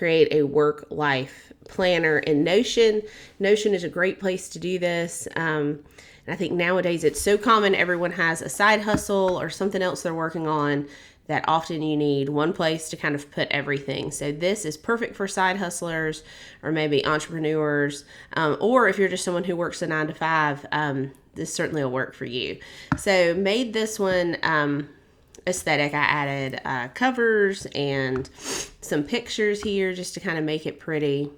create a work-life planner in Notion. Notion is a great place to do this. And I think nowadays it's so common. Everyone has a side hustle or something else they're working on that often you need one place to kind of put everything. So this is perfect for side hustlers or maybe entrepreneurs, or if you're just someone who works a 9 to 5, this certainly will work for you. So made this one aesthetic. I added covers and some pictures here just to kind of make it pretty.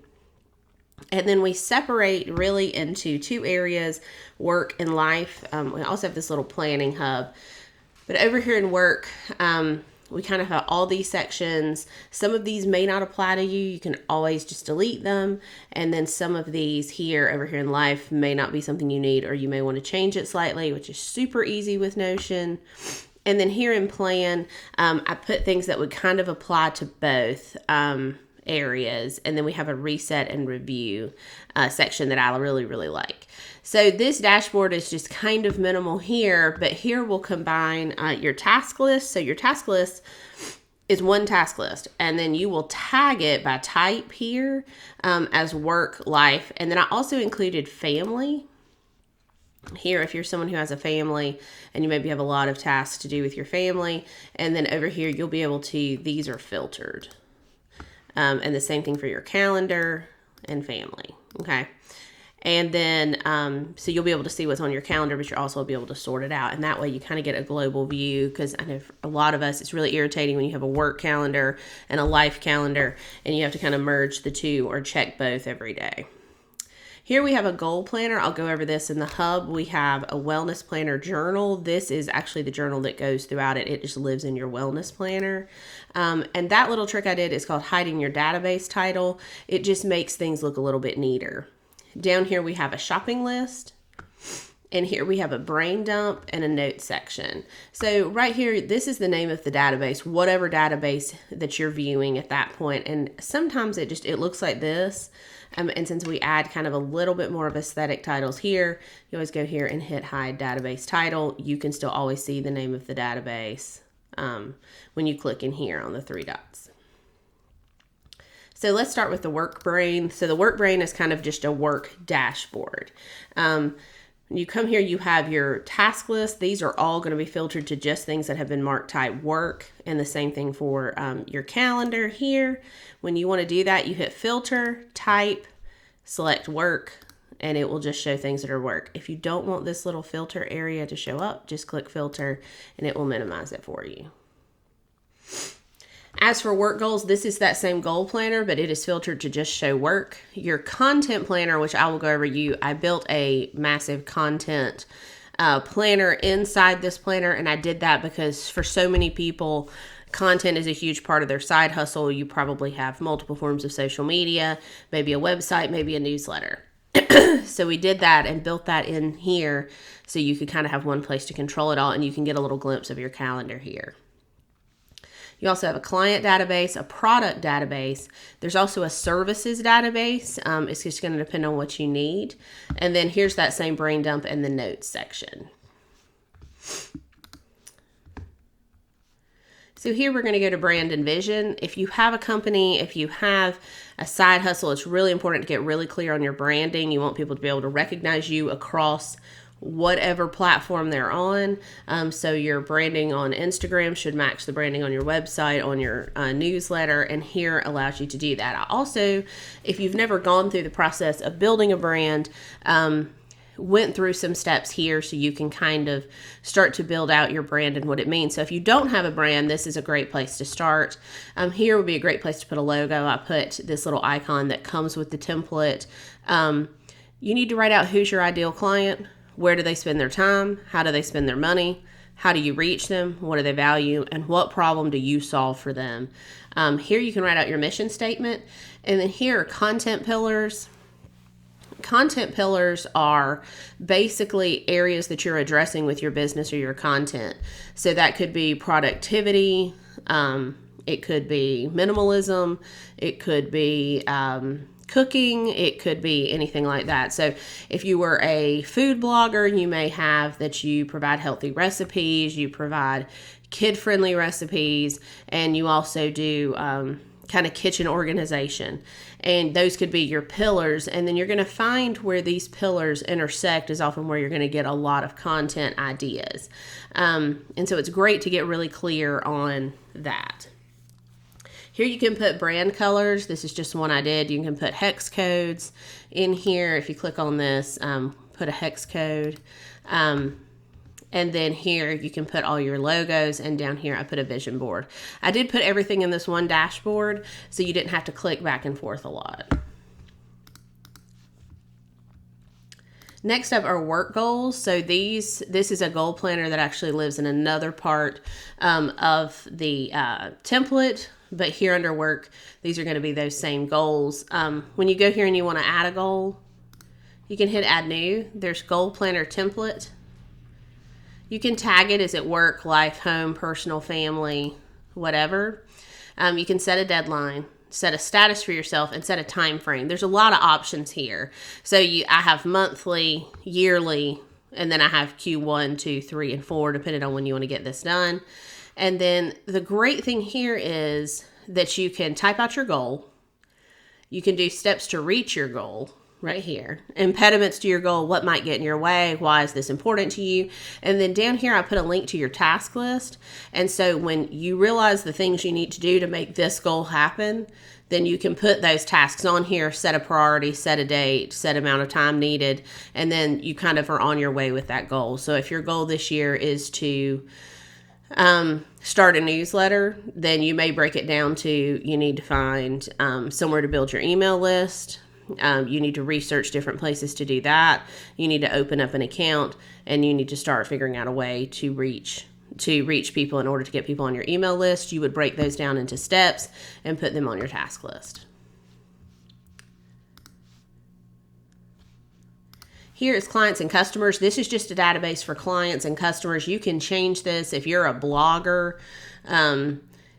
And then we separate really into 2 areas, work and life. We also have this little planning hub. But over here in work, we kind of have all these sections. Some of these may not apply to you. You can always just delete them. And then some of these here, over here in life, may not be something you need, or you may want to change it slightly, which is super easy with Notion. And then here in plan, I put things that would kind of apply to both areas. And then we have a reset and review section that I really, really like. So this dashboard is just kind of minimal here, but here we'll combine your task list. So your task list is one task list, and then you will tag it by type here as work, life. And then I also included family here if you're someone who has a family and you maybe have a lot of tasks to do with your family. And then over here, you'll be able to, these are filtered. And the same thing for your calendar and family. Okay. And then, so you'll be able to see what's on your calendar, but you'll also be able to sort it out. And that way you kind of get a global view, because I know for a lot of us, it's really irritating when you have a work calendar and a life calendar and you have to kind of merge the two or check both every day. Here we have a goal planner. I'll go over this in the hub. We have a wellness planner journal. This is actually the journal that goes throughout it. It just lives in your wellness planner. And that little trick I did is called hiding your database title. It just makes things look a little bit neater. Down here we have a shopping list. And here we have a brain dump and a notes section. So right here, this is the name of the database, whatever database that you're viewing at that point. And sometimes it looks like this. And since we add kind of a little bit more of aesthetic titles here, you always go here and hit hide database title. You can still always see the name of the database when you click in here on the 3 dots. So let's start with the work brain. So the work brain is kind of just a work dashboard. When you come here, you have your task list. These are all going to be filtered to just things that have been marked type work, and the same thing for your calendar here. When you want to do that, you hit filter, type, select work, and it will just show things that are work. If you don't want this little filter area to show up, just click filter and it will minimize it for you. As for work goals, this is that same goal planner, but it is filtered to just show work. Your content planner, which I will go over I built a massive content planner inside this planner, and I did that because for so many people, content is a huge part of their side hustle. You probably have multiple forms of social media, maybe a website, maybe a newsletter. So we did that and built that in here so you could kind of have one place to control it all, and you can get a little glimpse of your calendar here. You also have a client database, a product database. There's also a services database. It's just going to depend on what you need. And then here's that same brain dump in the notes section. So here we're going to go to brand and vision. If you have a company, if you have a side hustle, it's really important to get really clear on your branding. You want people to be able to recognize you across whatever platform they're on. So your branding on Instagram should match the branding on your website, on your newsletter, and here allows you to do that. I also, if you've never gone through the process of building a brand, went through some steps here so you can kind of start to build out your brand and what it means. So if you don't have a brand, this is a great place to start. Here would be a great place to put a logo. I put this little icon that comes with the template. You need to write out who's your ideal client. Where do they spend their time? How do they spend their money? How do you reach them? What do they value? And what problem do you solve for them? Here you can write out your mission statement. And then here are content pillars. Content pillars are basically areas that you're addressing with your business or your content. So that could be productivity. It could be minimalism. It could be cooking. It could be anything like that. So if you were a food blogger, you may have that you provide healthy recipes, you provide kid-friendly recipes, and you also do kind of kitchen organization. And those could be your pillars. And then you're going to find where these pillars intersect is often where you're going to get a lot of content ideas. And so it's great to get really clear on that. Here you can put brand colors. This is just one I did. You can put hex codes in here. If you click on this, put a hex code. And then here you can put all your logos, and down here I put a vision board. I did put everything in this one dashboard so you didn't have to click back and forth a lot. Next up are work goals. So this is a goal planner that actually lives in another part of the template, but here under work, these are going to be those same goals. When you go here and you want to add a goal, you can hit add new. There's goal planner template. You can tag it as at work, life, home, personal, family, whatever. You can set a deadline, set a status for yourself, and set a time frame. There's a lot of options here. So I have monthly, yearly, and then I have Q1, 2, 3, and 4, depending on when you want to get this done. And then the great thing here is that you can type out your goal. You can do steps to reach your goal right here. Impediments to your goal, what might get in your way, why is this important to you? And then down here, I put a link to your task list. And so when you realize the things you need to do to make this goal happen, then you can put those tasks on here, set a priority, set a date, set amount of time needed, and then you kind of are on your way with that goal. So if your goal this year is to start a newsletter, then you may break it down to you need to find somewhere to build your email list. You need to research different places to do that. You need to open up an account, and you need to start figuring out a way to reach people in order to get people on your email list. You would break those down into steps and put them on your task list. Here is clients and customers. This is just a database for clients and customers. You can change this if you're a blogger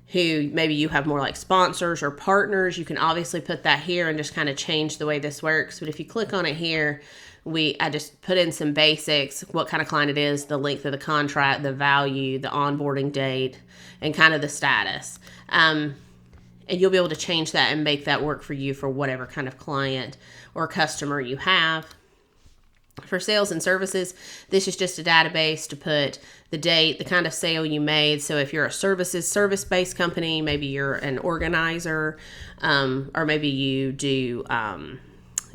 who maybe you have more like sponsors or partners. You can obviously put that here and just kind of change the way this works. But if you click on it here, I just put in some basics, what kind of client it is, the length of the contract, the value, the onboarding date, and kind of the status. And you'll be able to change that and make that work for you for whatever kind of client or customer you have. For sales and services, this is just a database to put the date, the kind of sale you made. So if you're a service-based company, maybe you're an organizer, or maybe you do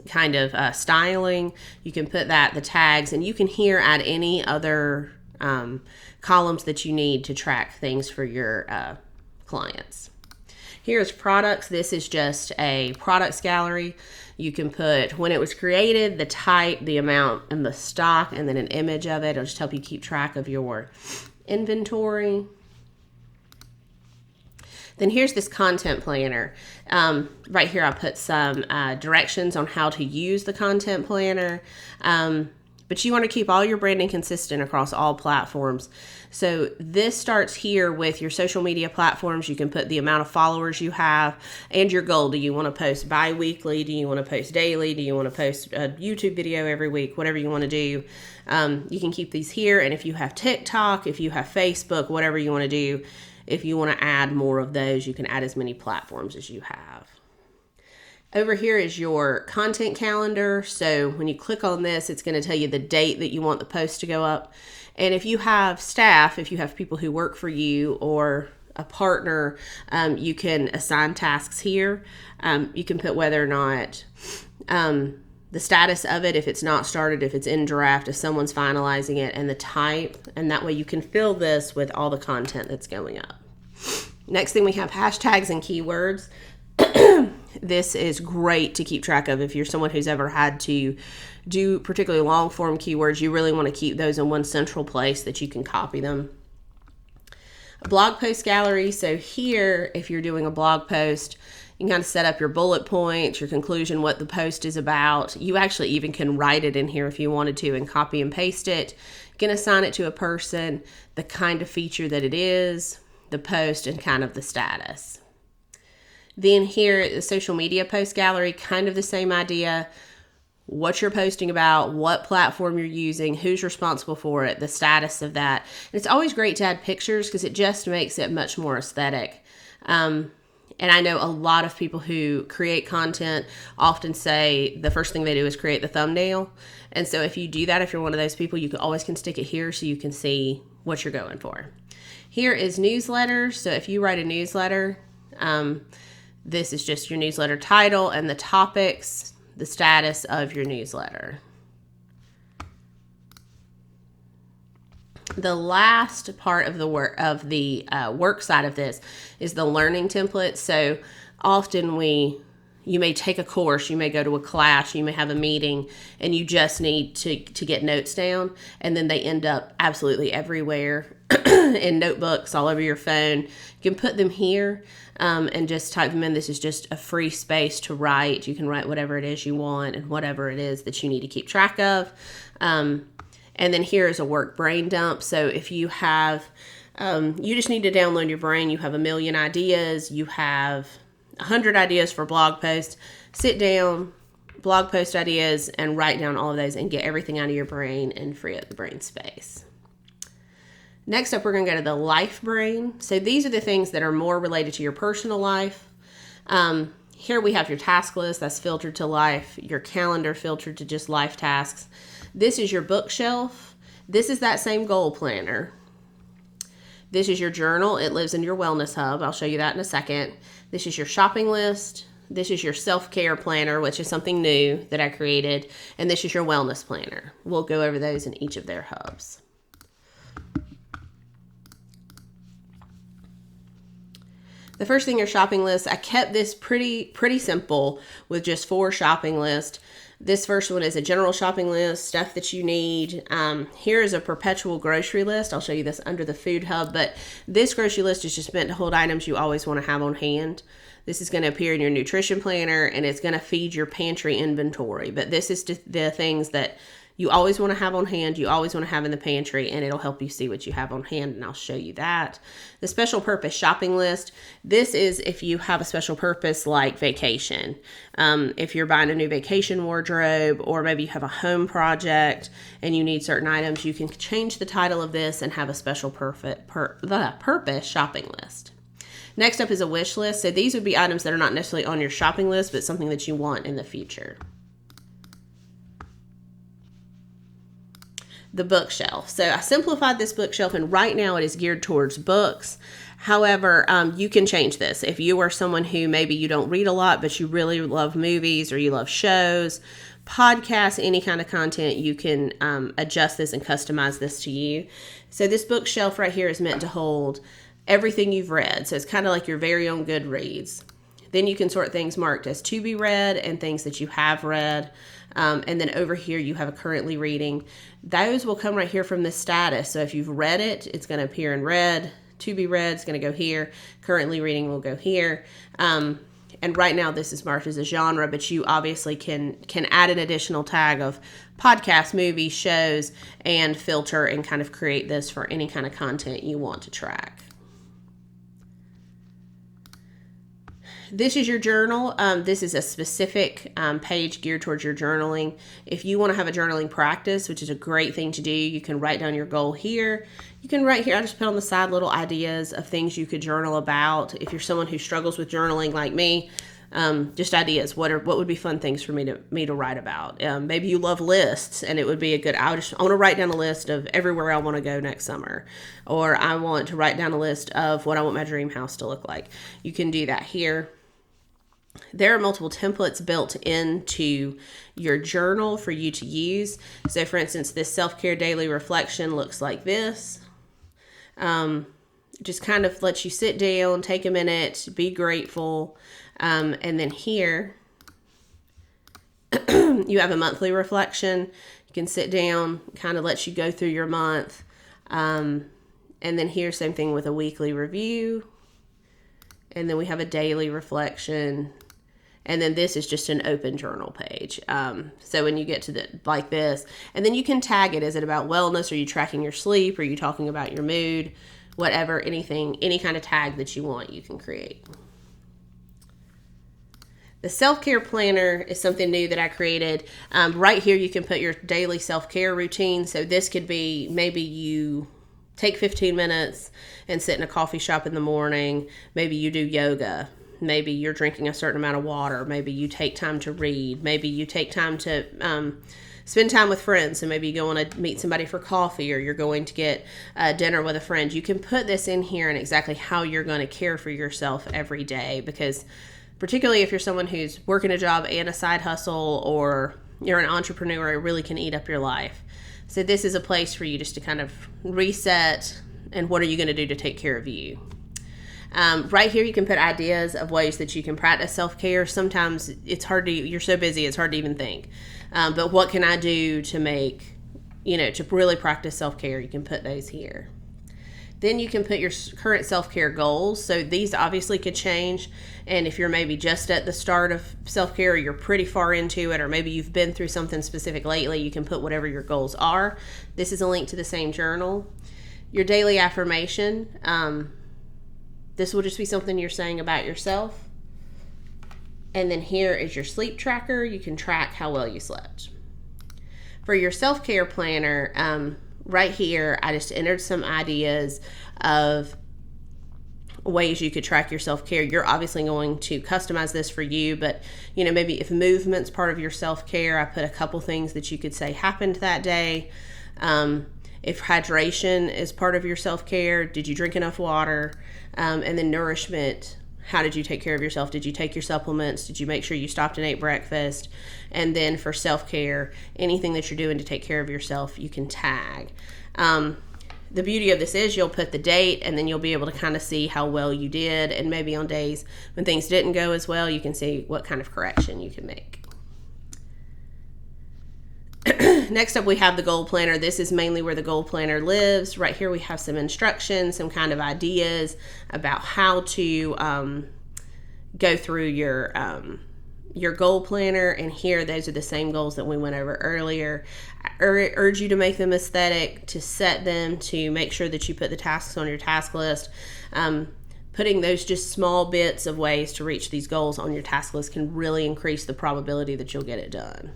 kind of styling, you can put that, the tags, and you can here add any other columns that you need to track things for your clients. Here's products. This is just a products gallery. You can put when it was created, the type, the amount, and the stock, and then an image of it. It'll just help you keep track of your inventory. Then here's this content planner. Right here I put some directions on how to use the content planner. But you want to keep all your branding consistent across all platforms. So this starts here with your social media platforms. You can put the amount of followers you have and your goal. Do you want to post bi-weekly? Do you want to post daily? Do you want to post a YouTube video every week? Whatever you want to do. You can keep these here. And if you have TikTok, if you have Facebook, whatever you want to do, if you want to add more of those, you can add as many platforms as you have. Over here is your content calendar. So when you click on this, it's going to tell you the date that you want the post to go up. And if you have staff, if you have people who work for you or a partner, you can assign tasks here. You can put whether or not the status of it, if it's not started, if it's in draft, if someone's finalizing it, and the type. And that way you can fill this with all the content that's going up. Next thing we have hashtags and keywords. This is great to keep track of. If you're someone who's ever had to do particularly long form keywords, you really want to keep those in one central place that you can copy them. A blog post gallery. So here, if you're doing a blog post, you can kind of set up your bullet points, your conclusion, what the post is about. You actually even can write it in here if you wanted to and copy and paste it. You can assign it to a person, the kind of feature that it is, the post, and kind of the status. Then here, the social media post gallery, kind of the same idea. What you're posting about, what platform you're using, who's responsible for it, the status of that. And it's always great to add pictures because it just makes it much more aesthetic. And I know a lot of people who create content often say the first thing they do is create the thumbnail. And so if you do that, if you're one of those people, you always can stick it here so you can see what you're going for. Here is newsletters. So if you write a newsletter, this is just your newsletter title and the topics, the status of your newsletter. The last part of the work side of this is the learning template. So often you may take a course, you may go to a class, you may have a meeting, and you just need to get notes down, and then they end up absolutely everywhere in notebooks, all over your phone. You can put them here and just type them in. This is just a free space to write. You can write whatever it is you want and whatever it is that you need to keep track of. And then here is a work brain dump. So if you have, you just need to download your brain. You have a million ideas. You have 100 ideas for blog posts. Sit down, blog post ideas, and write down all of those and get everything out of your brain and free up the brain space. Next up, we're going to go to the life brain. So these are the things that are more related to your personal life. Here we have your task list that's filtered to life, your calendar filtered to just life tasks. This is your bookshelf. This is that same goal planner. This is your journal. It lives in your wellness hub. I'll show you that in a second. This is your shopping list. This is your self-care planner, which is something new that I created. And this is your wellness planner. We'll go over those in each of their hubs. The first thing, your shopping list. I kept this pretty simple with just 4 shopping lists. This first one is a general shopping list, stuff that you need. Here is a perpetual grocery list. I'll show you this under the food hub, but this grocery list is just meant to hold items you always want to have on hand. This is going to appear in your nutrition planner, and it's going to feed your pantry inventory. But this is just the things that you always want to have on hand, you always want to have in the pantry, and it'll help you see what you have on hand, and I'll show you that. The special purpose shopping list. This is if you have a special purpose like vacation. If you're buying a new vacation wardrobe, or maybe you have a home project and you need certain items, you can change the title of this and have a special purpose shopping list. Next up is a wish list. So these would be items that are not necessarily on your shopping list, but something that you want in the future. The bookshelf. So I simplified this bookshelf, and right now it is geared towards books. However, you can change this. If you are someone who maybe you don't read a lot, but you really love movies or you love shows, podcasts, any kind of content, you can adjust this and customize this to you. So this bookshelf right here is meant to hold everything you've read. So it's kind of like your very own Goodreads. Then you can sort things marked as to be read and things that you have read. And then over here, you have a currently reading. Those will come right here from the status. So if you've read it, it's going to appear in red. To be read is going to go here. Currently reading will go here. And right now, this is marked as a genre, but you obviously can add an additional tag of podcasts, movies, shows, and filter and kind of create this for any kind of content you want to track. This is your journal. This is a specific page geared towards your journaling. If you want to have a journaling practice, which is a great thing to do, you can write down your goal here. You can write here, I just put on the side little ideas of things you could journal about. If you're someone who struggles with journaling like me, just ideas. What would be fun things for me to write about? Maybe you love lists, and it would be I want to write down a list of everywhere I want to go next summer, or I want to write down a list of what I want my dream house to look like. You can do that here. There are multiple templates built into your journal for you to use. So for instance, this self-care daily reflection looks like this. Just kind of lets you sit down, take a minute, be grateful. And then here, you have a monthly reflection. You can sit down, kind of lets you go through your month. And then here, same thing with a weekly review. And then we have a daily reflection. And then this is just an open journal page. So when you get to like this, and then you can tag it. Is it about wellness? Are you tracking your sleep? Are you talking about your mood? Whatever, anything, any kind of tag that you want, you can create. The self-care planner is something new that I created. Right here, you can put your daily self-care routine. So this could be maybe you take 15 minutes and sit in a coffee shop in the morning. Maybe you do yoga. Maybe you're drinking a certain amount of water. Maybe you take time to read. Maybe you take time to spend time with friends. So maybe you go on to meet somebody for coffee, or you're going to get dinner with a friend. You can put this in here and exactly how you're going to care for yourself every day, because particularly if you're someone who's working a job and a side hustle, or you're an entrepreneur, it really can eat up your life. So this is a place for you just to kind of reset, and what are you going to do to take care of you? Right here, you can put ideas of ways that you can practice self-care. Sometimes it's hard to, you're so busy, it's hard to even think. But what can I do to make, to really practice self-care? You can put those here. Then you can put your current self-care goals. So these obviously could change. And if you're maybe just at the start of self-care, or you're pretty far into it, or maybe you've been through something specific lately, you can put whatever your goals are. This is a link to the same journal. Your daily affirmation. This will just be something you're saying about yourself. And then here is your sleep tracker. You can track how well you slept. For your self-care planner, right here, I just entered some ideas of ways you could track your self-care. You're obviously going to customize this for you, but maybe if movement's part of your self-care, I put a couple things that you could say happened that day. If hydration is part of your self-care, did you drink enough water? And then nourishment, how did you take care of yourself? Did you take your supplements? Did you make sure you stopped and ate breakfast? And then for self-care, anything that you're doing to take care of yourself, you can tag. The beauty of this is you'll put the date, and then you'll be able to kind of see how well you did. And maybe on days when things didn't go as well, you can see what kind of correction you can make. Next up, we have the goal planner. This is mainly where the goal planner lives. Right here, we have some instructions, some kind of ideas about how to go through your goal planner. And here, those are the same goals that we went over earlier. I urge you to make them aesthetic, to set them, to make sure that you put the tasks on your task list. Putting those just small bits of ways to reach these goals on your task list can really increase the probability that you'll get it done.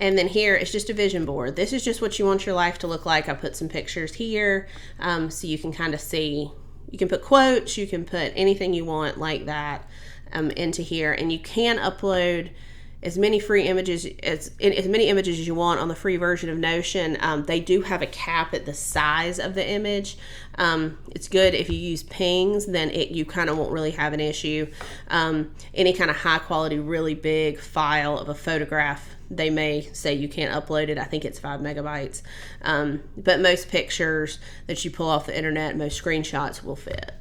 And then here, it's just a vision board. This is just what you want your life to look like. I put some pictures here so you can kind of see. You can put quotes, you can put anything you want like that into here. And you can upload as many free images, as many images as you want on the free version of Notion. They do have a cap at the size of the image. It's good if you use pings, then you kind of won't really have an issue. Any kind of high quality, really big file of a photograph, they may say you can't upload it. I think it's 5 megabytes. But most pictures that you pull off the internet, most screenshots will fit.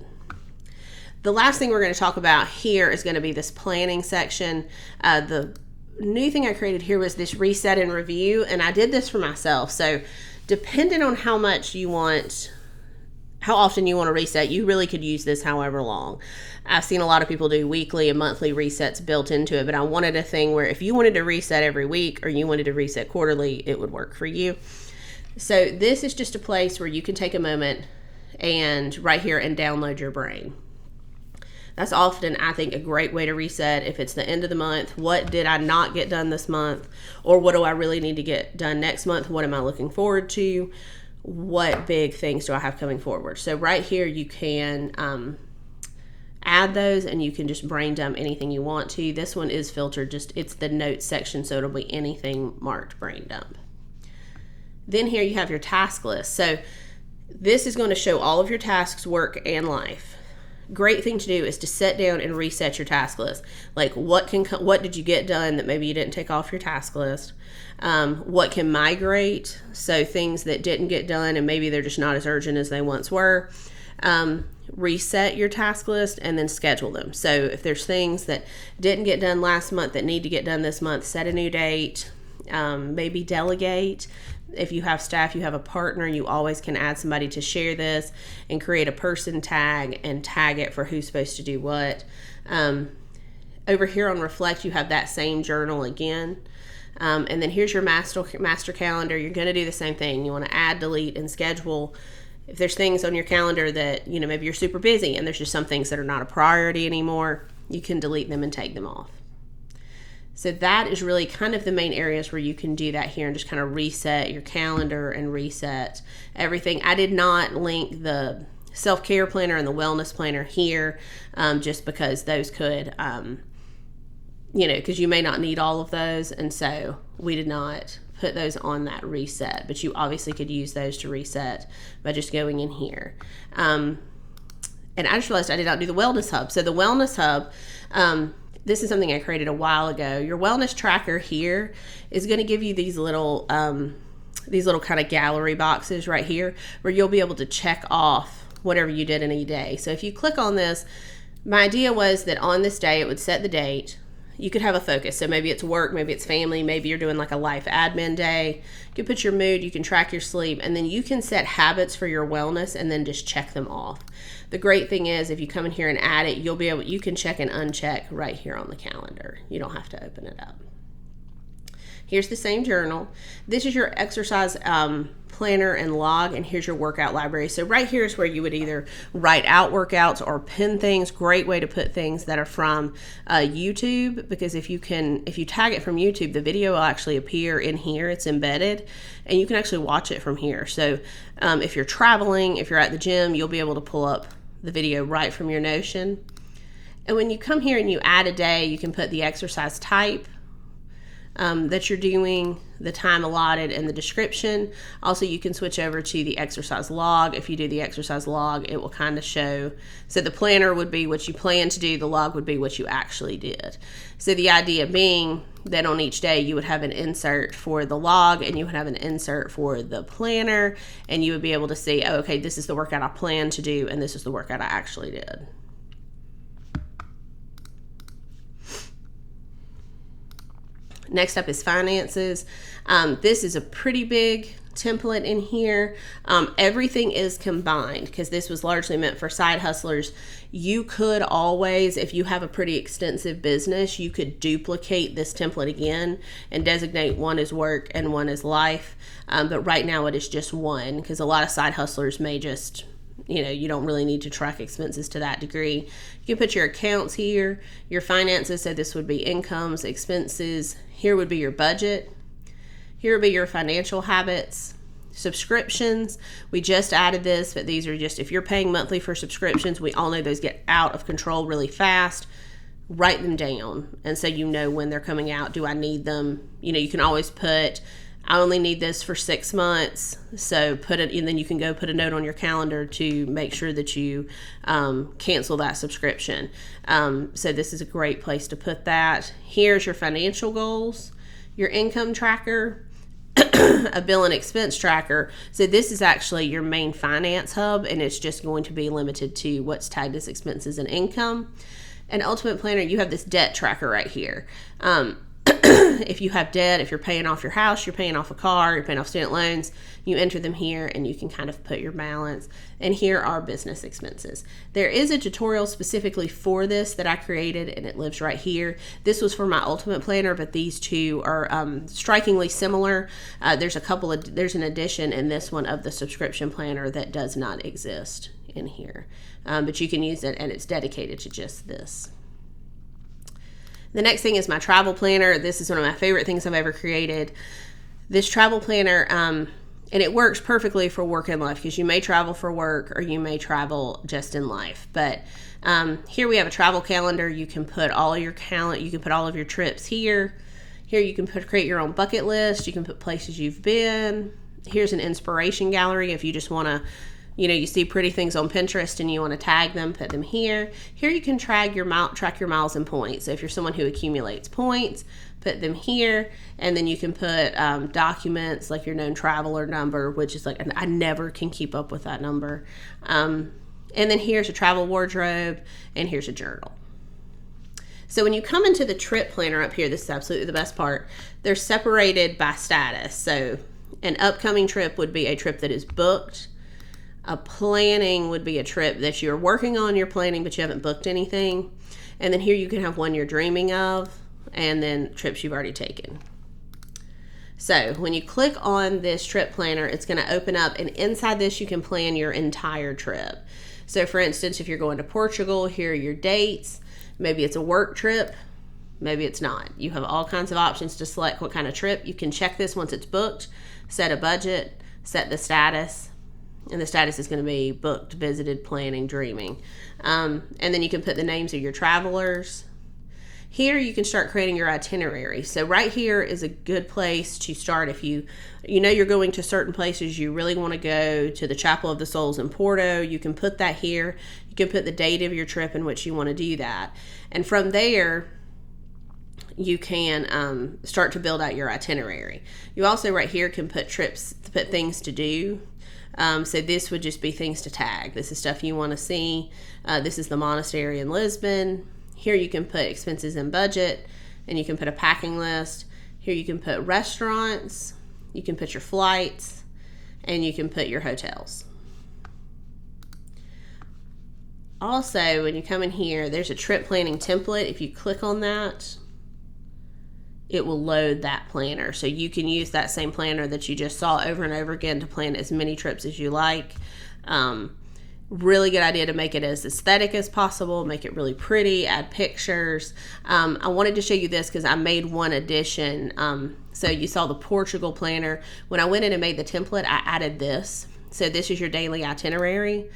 The last thing we're going to talk about here is going to be this planning section. The new thing I created here was this reset and review, and I did this for myself. So depending on how often you want to reset, you really could use this however long. I've seen a lot of people do weekly and monthly resets built into it, but I wanted a thing where if you wanted to reset every week or you wanted to reset quarterly, it would work for you. So this is just a place where you can take a moment and right here and download your brain. That's often, I think, a great way to reset. If it's the end of the month, what did I not get done this month? Or what do I really need to get done next month? What am I looking forward to? What big things do I have coming forward? So right here, you can add those, and you can just brain dump anything you want to. This one is filtered, it's the notes section, so it'll be anything marked brain dump. Then here you have your task list. So this is going to show all of your tasks, work, and life. Great thing to do is to sit down and reset your task list. Like what did you get done that maybe you didn't take off your task list? What can migrate? So things that didn't get done and maybe they're just not as urgent as they once were. Reset your task list and then schedule them. So if there's things that didn't get done last month that need to get done this month, set a new date. Maybe delegate. If you have staff, you have a partner, you always can add somebody to share this and create a person tag and tag it for who's supposed to do what. Over here on Reflect, you have that same journal again. And then here's your master calendar. You're going to do the same thing. You want to add, delete, and schedule. If there's things on your calendar that, maybe you're super busy and there's just some things that are not a priority anymore, you can delete them and take them off. So that is really kind of the main areas where you can do that here and just kind of reset your calendar and reset everything. I did not link the self-care planner and the wellness planner here, just because those could, because you may not need all of those. And so we did not put those on that reset, but you obviously could use those to reset by just going in here. And I just realized I did not do the wellness hub. So the wellness hub, this is something I created a while ago. Your wellness tracker here is going to give you these little kind of gallery boxes right here where you'll be able to check off whatever you did in a day. So if you click on this, my idea was that on this day, it would set the date. You could have a focus. So maybe it's work, maybe it's family, maybe you're doing like a life admin day. You can put your mood, you can track your sleep, and then you can set habits for your wellness and then just check them off. The great thing is if you come in here and add it, you can check and uncheck right here on the calendar. You don't have to open it up. Here's the same journal. This is your exercise planner and log, and here's your workout library. So right here is where you would either write out workouts or pin things. Great way to put things that are from YouTube, because if you tag it from YouTube, the video will actually appear in here. It's embedded, and you can actually watch it from here. So if you're traveling, if you're at the gym, you'll be able to pull up the video right from your Notion. And when you come here and you add a day, you can put the exercise type that you're doing, the time allotted, and the description. Also, you can switch over to the exercise log. If you do the exercise log, it will kind of show. So the planner would be what you plan to do. The log would be what you actually did. So the idea being that on each day you would have an insert for the log and you would have an insert for the planner, and you would be able to see, oh, okay, this is the workout I planned to do and this is the workout I actually did. Next up is finances. This is a pretty big template in here. Everything is combined because this was largely meant for side hustlers. You could always, if you have a pretty extensive business, you could duplicate this template again and designate one as work and one as life. But right now it is just one, because a lot of side hustlers may just, you don't really need to track expenses to that degree. You can put your accounts here, your finances. So this would be incomes, expenses. Here would be your budget. Here would be your financial habits, subscriptions. We just added this, but these are just, if you're paying monthly for subscriptions, we all know those get out of control really fast. Write them down. And so you know when they're coming out. Do I need them? You can always put, I only need this for 6 months. So put it, and then you can go put a note on your calendar to make sure that you cancel that subscription. So this is a great place to put that. Here's your financial goals, your income tracker, a bill and expense tracker. So this is actually your main finance hub, and it's just going to be limited to what's tagged as expenses and income. And Ultimate Planner, you have this debt tracker right here. If you have debt, if you're paying off your house, you're paying off a car, you're paying off student loans, you enter them here and you can kind of put your balance. And here are business expenses. There is a tutorial specifically for this that I created, and it lives right here. This was for my Ultimate Planner, but these two are strikingly similar. There's an addition in this one of the subscription planner that does not exist in here. But you can use it, and it's dedicated to just this. The next thing is my travel planner. This is one of my favorite things I've ever created. This travel planner, and it works perfectly for work and life, because you may travel for work or you may travel just in life. But here we have a travel calendar. You can put all of your you can put all of your trips here. Here you can create your own bucket list. You can put places you've been. Here's an inspiration gallery if you just want to, you see pretty things on Pinterest and you want to tag them, put them here. Here you can track your miles and points. So if you're someone who accumulates points, put them here. And then you can put documents like your known traveler number, which is like, I never can keep up with that number. And then here's a travel wardrobe, and here's a journal. So when you come into the trip planner up here, this is absolutely the best part. They're separated by status. So an upcoming trip would be a trip that is booked. A planning would be a trip that you're working on, you're planning, but you haven't booked anything. And then here you can have one you're dreaming of, and then trips you've already taken. So when you click on this trip planner, it's going to open up, and inside this you can plan your entire trip. So for instance, if you're going to Portugal, here are your dates. Maybe it's a work trip, maybe it's not. You have all kinds of options to select what kind of trip. You can check this once it's booked, set a budget, set the status. And the status is going to be booked, visited, planning, dreaming. And then you can put the names of your travelers. Here you can start creating your itinerary. So right here is a good place to start. If you know you're going to certain places, you really want to go to the Chapel of the Souls in Porto, you can put that here. You can put the date of your trip in which you want to do that. And from there, you can start to build out your itinerary. You also right here can put trips, put things to do. So this would just be things to tag. This is stuff you want to see. This is the monastery in Lisbon. Here you can put expenses and budget, and you can put a packing list. Here you can put restaurants, you can put your flights, and you can put your hotels. Also, when you come in here, there's a trip planning template. If you click on that, it will load that planner. So you can use that same planner that you just saw over and over again to plan as many trips as you like. Really good idea to make it as aesthetic as possible, make it really pretty, add pictures. I wanted to show you this because I made one addition. So you saw the Portugal planner. When I went in and made the template, I added this. So this is your daily itinerary.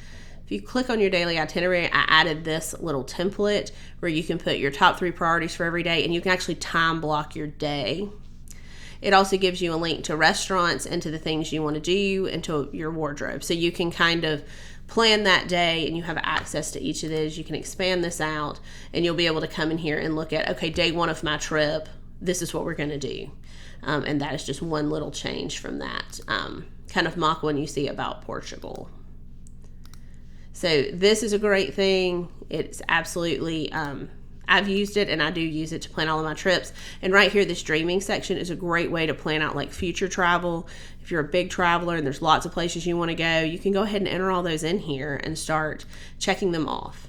If you click on your daily itinerary, I added this little template where you can put your top 3 priorities for every day, and you can actually time block your day. It also gives you a link to restaurants and to the things you want to do and to your wardrobe. So you can kind of plan that day and you have access to each of those. You can expand this out and you'll be able to come in here and look at, okay, day 1 of my trip, this is what we're going to do. And that is just one little change from that. Kind of mock one you see about Portugal. So this is a great thing. It's absolutely, I've used it and I do use it to plan all of my trips. And right here, this dreaming section is a great way to plan out like future travel. If you're a big traveler and there's lots of places you want to go, you can go ahead and enter all those in here and start checking them off.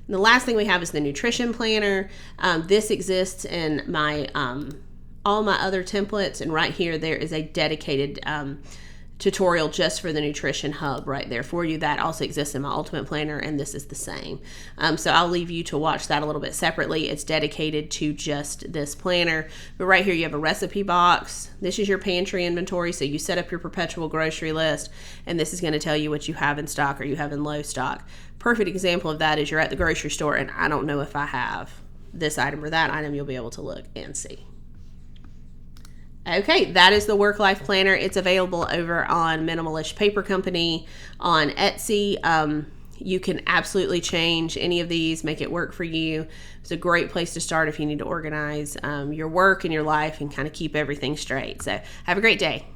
And the last thing we have is the nutrition planner. This exists in my all my other templates, and right here there is a dedicated tutorial just for the nutrition hub right there for you. That also exists in my ultimate planner, and this is the same. So I'll leave you to watch that a little bit separately. It's dedicated to just this planner. But right here you have a recipe box. This is your pantry inventory, so you set up your perpetual grocery list, and this is going to tell you what you have in stock or you have in low stock. Perfect example of that is you're at the grocery store and I don't know if I have this item or that item. You'll be able to look and see. Okay, that is the Work Life Planner. It's available over on Minimalish Paper Company on Etsy. You can absolutely change any of these, make it work for you. It's a great place to start if you need to organize your work and your life and kind of keep everything straight. So have a great day.